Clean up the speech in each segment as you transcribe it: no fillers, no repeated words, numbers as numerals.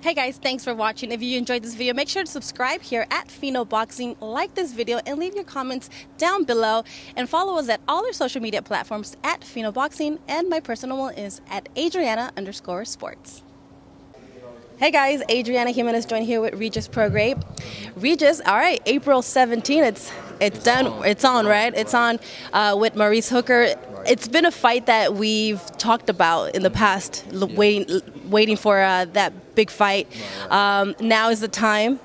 Hey guys, thanks for watching. If you enjoyed this video, make sure to subscribe here at Fino Boxing, like this video, and leave your comments down below. And follow us at all our social media platforms at Fino Boxing, and my personal one is at Adriana_sports. Hey guys, Adriana Jimenez joined here with Regis Prograis. Regis, all right, April 17th, it's done. It's on, right? It's on with Maurice Hooker. It's been a fight that we've talked about in the past, waiting for that big fight. Now is the time.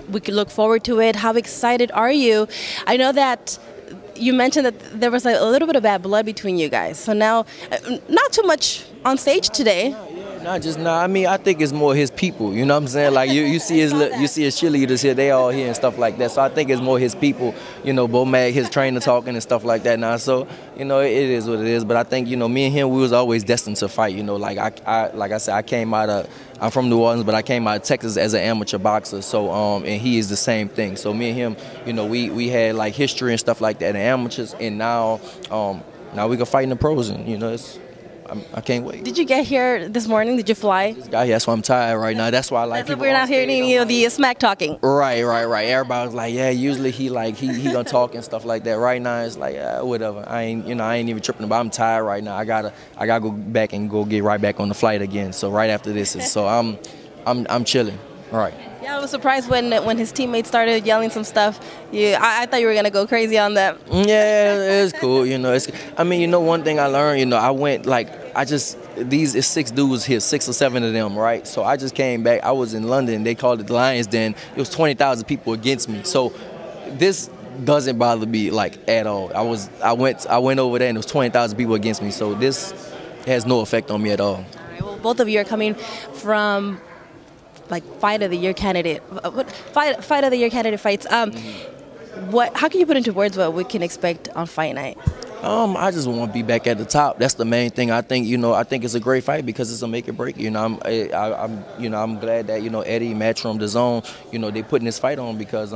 We can look forward to it. How excited are you? I know that you mentioned that there was a little bit of bad blood between you guys. So now, not too much on stage today. I mean, I think it's more his people. You know what I'm saying? Like you see his cheerleaders here. They all here and stuff like that. So I think it's more his people. You know, Bo Mag, his trainer talking and stuff like that. Now, so you know, it is what it is. But I think me and him, we was always destined to fight. You know, like I said, I'm from New Orleans, but I came out of Texas as an amateur boxer. So and he is the same thing. So me and him, we had like history and stuff like that in amateurs, and now we can fight in the pros, and I can't wait. Did you get here this morning? Did you fly? Just got here, that's why I'm tired right now. That's why I like people. We're not hearing the smack talking. Right. Everybody's like, yeah, usually he gonna talk and stuff like that. Right now it's like, whatever. I ain't even tripping about. I'm tired right now. I gotta go back and go get right back on the flight again. So right after this so I'm chilling. Right. Yeah, I was surprised when his teammates started yelling some stuff. I thought you were gonna go crazy on that. Yeah, it's cool. One thing I learned, these is 6 dudes here, 6 or 7 of them, right? So I just came back. I was in London. They called it the Lions Den. It was 20,000 people against me. So this doesn't bother me like at all. I went over there and there was 20,000 people against me. So this has no effect on me at all. All right. Well, both of you are coming from like fight of the year candidate fights. How can you put into words what we can expect on fight night? I just want to be back at the top. That's the main thing. I think it's a great fight because it's a make or break. I'm glad that Eddie, Matchroom, DAZN, they putting this fight on because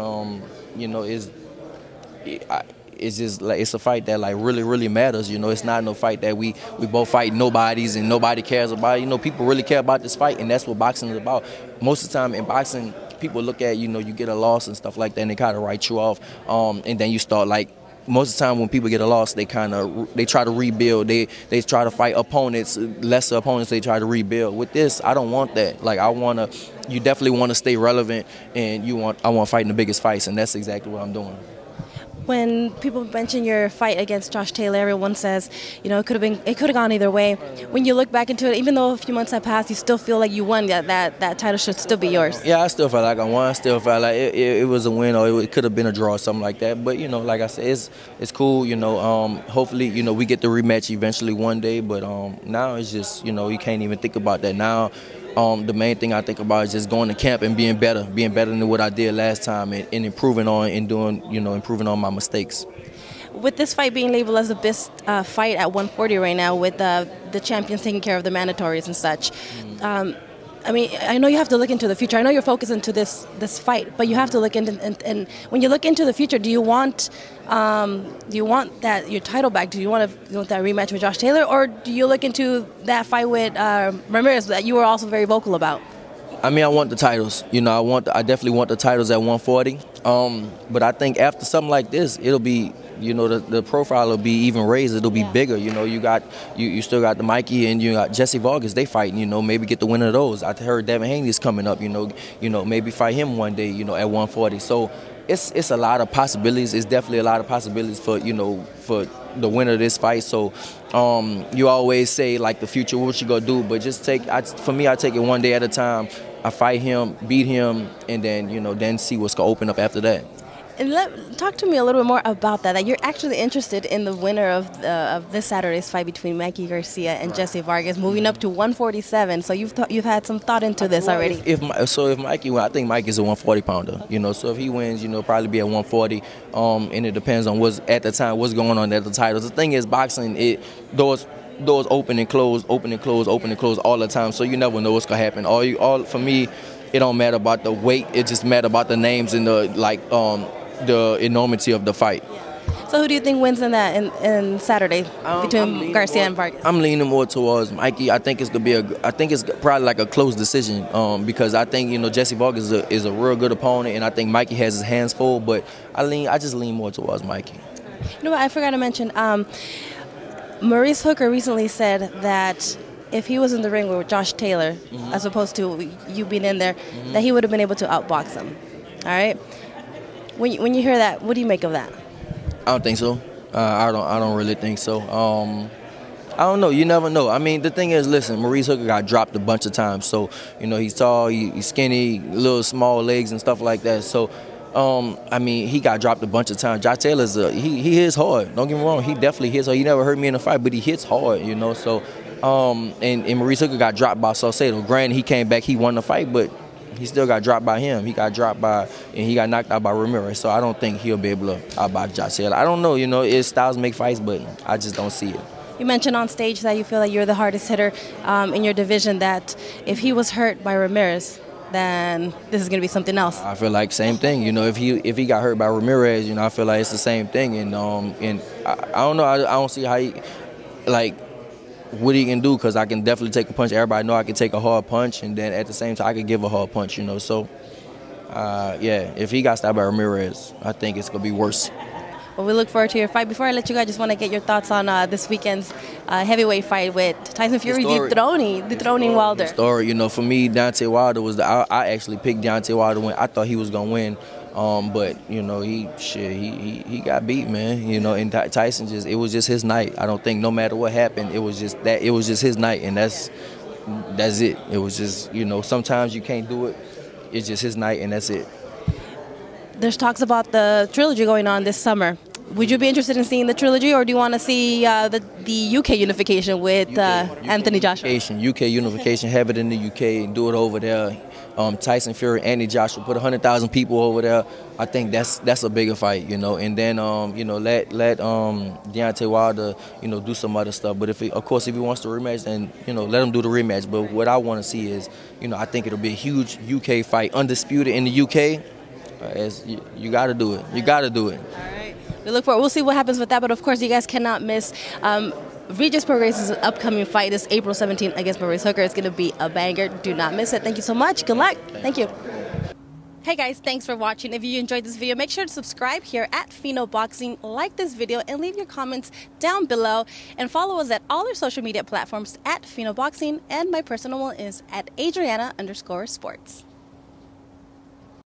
it's a fight that like really matters. It's not no fight that we both fight nobodies and nobody cares about. People really care about this fight, and that's what boxing is about. Most of the time in boxing, people look at you get a loss and stuff like that, and they kind of write you off, and then you start like. Most of the time when people get a loss, they try to rebuild. They try to fight opponents, lesser opponents. They try to rebuild. With this, I don't want that. Like you definitely want to stay relevant, and I want to fight in the biggest fights, and that's exactly what I'm doing. When people mention your fight against Josh Taylor, everyone says, it could have gone either way. When you look back into it, even though a few months have passed, you still feel like you won. That title should still be yours. Yeah, I still felt like I won. I still felt like it was a win, or it could have been a draw or something like that. But like I said, it's cool. Hopefully, we get the rematch eventually one day. But now it's just you can't even think about that now. The main thing I think about is just going to camp and being better than what I did last time, and improving on and doing, improving on my mistakes. With this fight being labeled as the best fight at 140 right now, with the champions taking care of the mandatories and such, I know you have to look into the future. I know you're focused into this fight, but you have to look into and when you look into the future, do you want that your title back? Do you want that rematch with Josh Taylor, or do you look into that fight with Ramirez that you were also very vocal about? I want the titles. I definitely want the titles at 140. But I think after something like this, it'll be. The profile will be even raised. It'll be bigger. You still got the Mikey and you got Jesse Vargas. They fighting. Maybe get the winner of those. I heard Devin Haney's coming up. Maybe fight him one day. At 140. So it's a lot of possibilities. It's definitely a lot of possibilities for for the winner of this fight. So you always say like the future, what you gonna do? But just for me, I take it one day at a time. I fight him, beat him, and then then see what's gonna open up after that. And talk to me a little bit more about that you're actually interested in the winner of this Saturday's fight between Mikey Garcia and Jesse Vargas, moving up to 147. So you've had some thought into this already. If Mikey wins, I think Mikey's a 140-pounder. So if he wins, probably be at 140. And it depends on what's going on at the titles. The thing is, boxing, doors open and close, open and close, open and close all the time. So you never know what's gonna happen. For me, it don't matter about the weight. It just matter about the names and the enormity of the fight. So who do you think wins in that in Saturday between Garcia and Vargas? I'm leaning more towards Mikey. I think it's gonna be I think it's probably like a close decision because I think Jesse Vargas is a real good opponent, and I think Mikey has his hands full. But I just lean more towards Mikey. You know what? I forgot to mention. Maurice Hooker recently said that if he was in the ring with Josh Taylor, as opposed to you being in there, that he would have been able to outbox him. All right. When you hear that, what do you make of that? I don't think so. I don't really think so. I don't know. You never know. I mean, the thing is, listen, Maurice Hooker got dropped a bunch of times. So, he's tall, he's skinny, little small legs and stuff like that. So, I mean, he got dropped a bunch of times. Josh Taylor's he hits hard. Don't get me wrong. He definitely hits hard. He never hurt me in a fight, but he hits hard, So, and Maurice Hooker got dropped by Saucedo. Granted, he came back, he won the fight, but he still got dropped by him. He got dropped and he got knocked out by Ramirez. So I don't think he'll be able to outbox Josh Taylor. I don't know, his styles make fights, but I just don't see it. You mentioned on stage that you feel that you're the hardest hitter in your division, that if he was hurt by Ramirez, then this is going to be something else. I feel like same thing. If he got hurt by Ramirez, I feel like it's the same thing. And I don't know. I don't see how what he can do, because I can definitely take a punch. Everybody know I can take a hard punch, and then at the same time I can give a hard punch. So yeah, if he got stopped by Ramirez, I think it's gonna be worse. Well, we look forward to your fight. Before I let you go, I just want to get your thoughts on this weekend's heavyweight fight with Tyson Fury dethroning Wilder. Story, for me, Deontay Wilder was I actually picked Deontay Wilder when I thought he was gonna win. But he got beat, man. And Tyson it was just his night. I don't think no matter what happened, it was just his night, and that's it. It was just sometimes you can't do it. It's just his night, and that's it. There's talks about the trilogy going on this summer. Would you be interested in seeing the trilogy, or do you want to see the UK unification with Anthony Joshua? UK unification, have it in the UK and do it over there. Tyson Fury, Anthony Joshua, put 100,000 people over there. I think that's a bigger fight, And then let Deontay Wilder do some other stuff. But if he wants to rematch, then let him do the rematch. But what I want to see is I think it'll be a huge UK fight, undisputed in the UK. You got to do it. You got to do it. All right. We'll see what happens with that. But of course, you guys cannot miss Regis Prograis' upcoming fight this April 17th against Maurice Hooker. It's going to be a banger. Do not miss it. Thank you so much. Good luck. Thank you. Hey guys, thanks for watching. If you enjoyed this video, make sure to subscribe here at Fino Boxing, like this video, and leave your comments down below. And follow us at all our social media platforms at Fino Boxing. And my personal one is at Adriana_sports.